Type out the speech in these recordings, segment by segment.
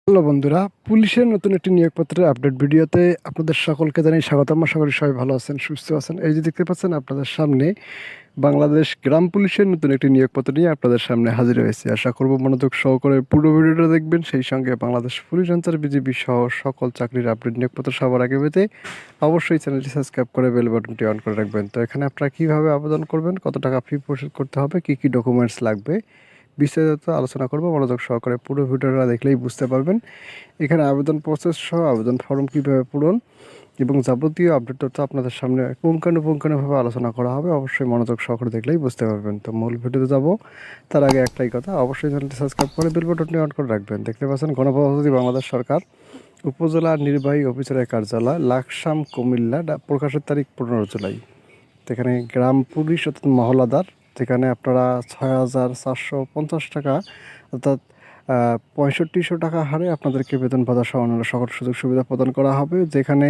Hello বন্ধুরা, পুলিশের নতুন একটি নিয়োগপত্রের আপডেট ভিডিওতে আপনাদের সকলকে জানাই স্বাগতম। আশা করি সবাই ভালো আছেন, সুস্থ আছেন। এই যে দেখতে পাচ্ছেন আপনাদের সামনে বাংলাদেশ গ্রাম পুলিশের নতুন একটি নিয়োগপত্র নিয়ে আপনাদের সামনে হাজির হয়েছে। আশা করব মনোযোগ সহকারে পুরো ভিডিওটা দেখবেন, সেই সঙ্গে বাংলাদেশ পুলিশ আনসার বিজিবি সহ সকল চাকরির আপডেট নিয়োগপত্র সবার আগে পেতে অবশ্যই চ্যানেলটি সাবস্ক্রাইব করে বেল বাটনটি অন করে রাখবেন। তো এখানে আপনারা কীভাবে আবেদন করবেন, কত টাকা ফি পরিশোধ করতে হবে, কী কী ডকুমেন্টস লাগবে, বিস্তারিত আলোচনা করব। মনোযোগ সহকারে পুরো ভিডিওটা দেখলেই বুঝতে পারবেন। এখানে আবেদন প্রসেস সহ আবেদন ফর্ম কীভাবে পূরণ এবং যাবতীয় আপডেট তথ্য আপনাদের সামনে পুঙ্খানুপুঙ্খানুভাবে আলোচনা করা হবে। অবশ্যই মনোযোগ সহকারে দেখলেই বুঝতে পারবেন। তো মূল ভিডিওতে যাব তার আগে একটাই কথা, অবশ্যই চ্যানেলটি সাবস্ক্রাইব করে বেল বাটনটি অন করে রাখবেন। দেখতে পাচ্ছেন গণপ্রজাতন্ত্রী বাংলাদেশ সরকার, উপজেলা নির্বাহী অফিসারের কার্যালয়, লাকসাম, কুমিল্লা। প্রকাশের তারিখ 15 জুলাই। এখানে গ্রাম পুলিশ অর্থাৎ মহলাদার, যেখানে আপনারা 6,450 টাকা অর্থাৎ 6500 টাকা হারে আপনাদেরকে বেতন ভাতা সহ অন্যান্য সকল সুযোগ সুবিধা প্রদান করা হবে। যেখানে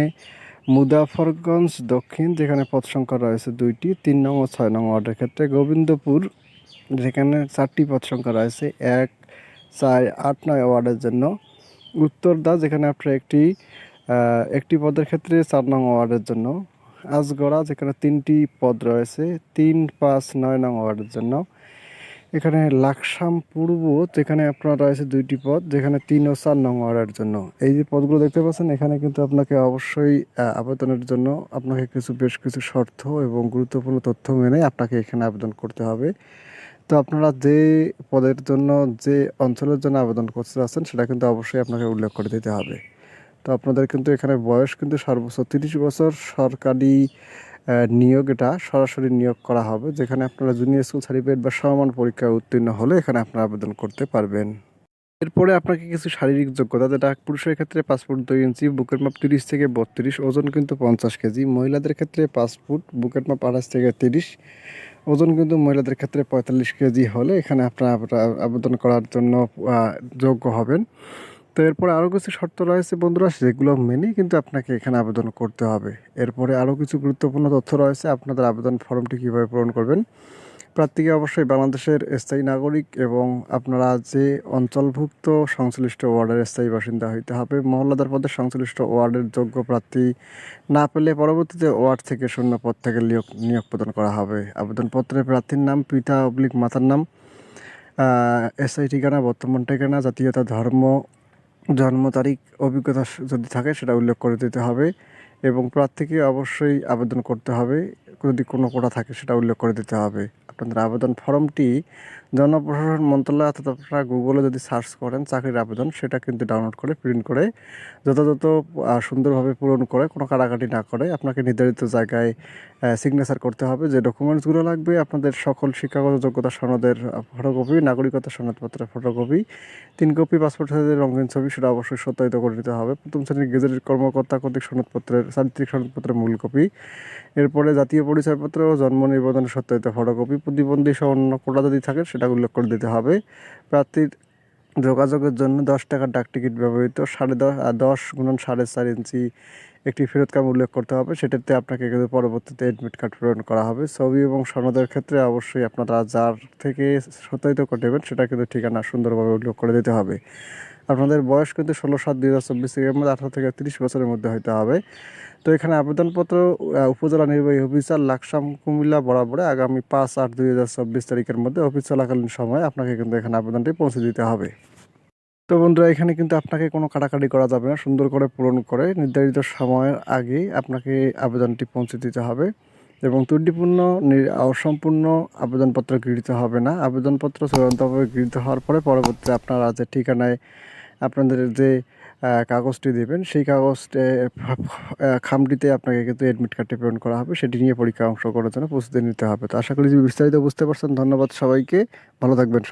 মুজাফরগঞ্জ দক্ষিণ, যেখানে পদ সংখ্যা রয়েছে 2টি, 3 নং ও 6 নং ওয়ার্ডের ক্ষেত্রে। গোবিন্দপুর, যেখানে 4টি পদ সংখ্যা রয়েছে 1, 4, 8, 9 ওয়ার্ডের জন্য। উত্তরদা, যেখানে আপনার একটি পদের ক্ষেত্রে 4 নং ওয়ার্ডের জন্য। আজগড়া, যেখানে 3টি পদ রয়েছে 3, 5, 9 নং ওয়ার্ডের জন্য। এখানে লাকসাম পূর্ব, যেখানে আপনার রয়েছে 2টি পদ, যেখানে 3 ও 4 নং ওয়ার্ডের জন্য। এই যে পদগুলো দেখতে পাচ্ছেন, এখানে কিন্তু আপনাকে অবশ্যই আবেদনের জন্য আপনাকে বেশ কিছু শর্ত এবং গুরুত্বপূর্ণ তথ্য মেনে আপনাকে এখানে আবেদন করতে হবে। তো আপনারা যে পদের জন্য, যে অঞ্চলের জন্য আবেদন করতে যাচ্ছেন, সেটা কিন্তু অবশ্যই আপনাকে উল্লেখ করে দিতে হবে। তো আপনাদের কিন্তু এখানে বয়স কিন্তু সর্বোচ্চ 30 বছর। সরকারি নিয়োগ, এটা সরাসরি নিয়োগ করা হবে। যেখানে আপনারা জুনিয়র স্কুল সার্টিফিকেট বা সমমান পরীক্ষায় উত্তীর্ণ হলে এখানে আপনারা আবেদন করতে পারবেন। এরপরে আপনাকে কিছু শারীরিক যোগ্যতা, যেটা পুরুষের ক্ষেত্রে 5 ফুট 2 ইঞ্চি, বুকের মাপ 30 থেকে 32, ওজন কিন্তু 50 কেজি। মহিলাদের ক্ষেত্রে 5 ফুট, বুকের মাপ 28 থেকে 30, ওজন কিন্তু মহিলাদের ক্ষেত্রে 45 কেজি হলে এখানে আপনারা আবেদন করার জন্য যোগ্য হবেন। তো এরপরে আরও কিছু শর্ত রয়েছে বন্ধুরা, সেগুলো মেনেই কিন্তু আপনাকে এখানে আবেদন করতে হবে। এরপরে আরও কিছু গুরুত্বপূর্ণ তথ্য রয়েছে। আপনাদের আবেদন ফর্মটি কীভাবে পূরণ করবেন। প্রার্থীকে অবশ্যই বাংলাদেশের স্থায়ী নাগরিক এবং আপনারা যে অঞ্চলভুক্ত সংশ্লিষ্ট ওয়ার্ডের স্থায়ী বাসিন্দা হইতে হবে। মহল্লাদার পদে সংশ্লিষ্ট ওয়ার্ডের যোগ্য প্রার্থী না পেলে পরবর্তীতে ওয়ার্ড থেকে শূন্য পদ থেকে নিয়োগ প্রদান করা হবে। আবেদনপত্রে প্রার্থীর নাম, পিতা/মাতার নাম, এসআই ঠিকানা, বর্তমান ঠিকানা, জাতীয়তা, ধর্ম, জন্ম তারিখ, অভিজ্ঞতা যদি থাকে সেটা উল্লেখ করে দিতে হবে এবং প্রার্থীকে অবশ্যই আবেদন করতে হবে। যদি কোনো কোটা থাকে সেটা উল্লেখ করে দিতে হবে। আপনাদের আবেদন ফর্মটি জনপ্রশাসন মন্ত্রণালয়, অর্থাৎ আপনারা গুগলে যদি সার্চ করেন চাকরির আবেদন, সেটা কিন্তু ডাউনলোড করে প্রিন্ট করে যথাযথ সুন্দরভাবে পূরণ করে, কোনো কাটাকাটি না করে আপনাকে নির্ধারিত জায়গায় সিগনেচার করতে হবে। যে ডকুমেন্টসগুলো লাগবে, আপনাদের সকল শিক্ষাগত যোগ্যতা সনদের ফটোকপি, নাগরিকতা সনদপত্রের ফটোকপি, 3 কপি পাসপোর্ট সাইজের রঙিন ছবি, সেটা অবশ্যই সত্যায়িত করে দিতে হবে। প্রথম শ্রেণীর গেজেটেড কর্মকর্তা কর্তৃক চারিত্রিক সনদপত্রের মূল কপি। এরপরে জাতীয় পরিচয়পত্র ও জন্ম নিবন্ধনের সত্যায়িত ফটোকপি। প্রতিবন্ধী সহ অন্য কোটা যদি থাকে সেটা উল্লেখ করে দিতে হবে। প্রার্থীর যোগাযোগের জন্য 10 টাকার ডাকটিকিট ব্যবহৃত, 10 × 4.5 ইঞ্চি একটি ফেরতকাম উল্লেখ করতে হবে। সেটাতে আপনাকে কিন্তু পরবর্তীতে অ্যাডমিট কার্ড প্রেরণ করা হবে। ছবি এবং সনদের ক্ষেত্রে অবশ্যই আপনারা যার থেকে সত্যায়িত করে দেবেন সেটা কিন্তু ঠিকানা সুন্দরভাবে উল্লেখ করে দিতে হবে। আপনাদের বয়স কিন্তু 16/7/2024 থেকে 18 থেকে 30 বছরের মধ্যে হইতে হবে। তো এখানে আবেদনপত্র উপজেলা নির্বাহী অফিসার, লাকসাম, কুমিল্লা বরাবরে আগামী 5/8/2024 তারিখের মধ্যে অফিস চলাকালীন সময় আপনাকে কিন্তু এখানে আবেদনটি পৌঁছে দিতে হবে। তো বন্ধুরা, এখানে কিন্তু আপনাকে কোনো কাটাকাটি করা যাবে না। সুন্দর করে পূরণ করে নির্ধারিত সময়ের আগেই আপনাকে আবেদনটি পৌঁছে দিতে হবে এবং ত্রুটিপূর্ণ অসম্পূর্ণ আবেদনপত্র গৃহীত হবে না। আবেদনপত্র চূড়ান্তভাবে গৃহীত হওয়ার পরে পরবর্তীতে আপনারা যে ঠিকানায় আপনাদের যে কাগজটি দেবেন, সেই কাগজটি খামটিতে আপনাকে কিন্তু অ্যাডমিট কার্ডটি প্রেরণ করা হবে। সেটি নিয়ে পরীক্ষায় অংশগ্রহণের জন্য প্রস্তুতি নিতে হবে। তো আশা করি যে বিস্তারিত বুঝতে পারছেন। ধন্যবাদ সবাইকে, ভালো থাকবেন।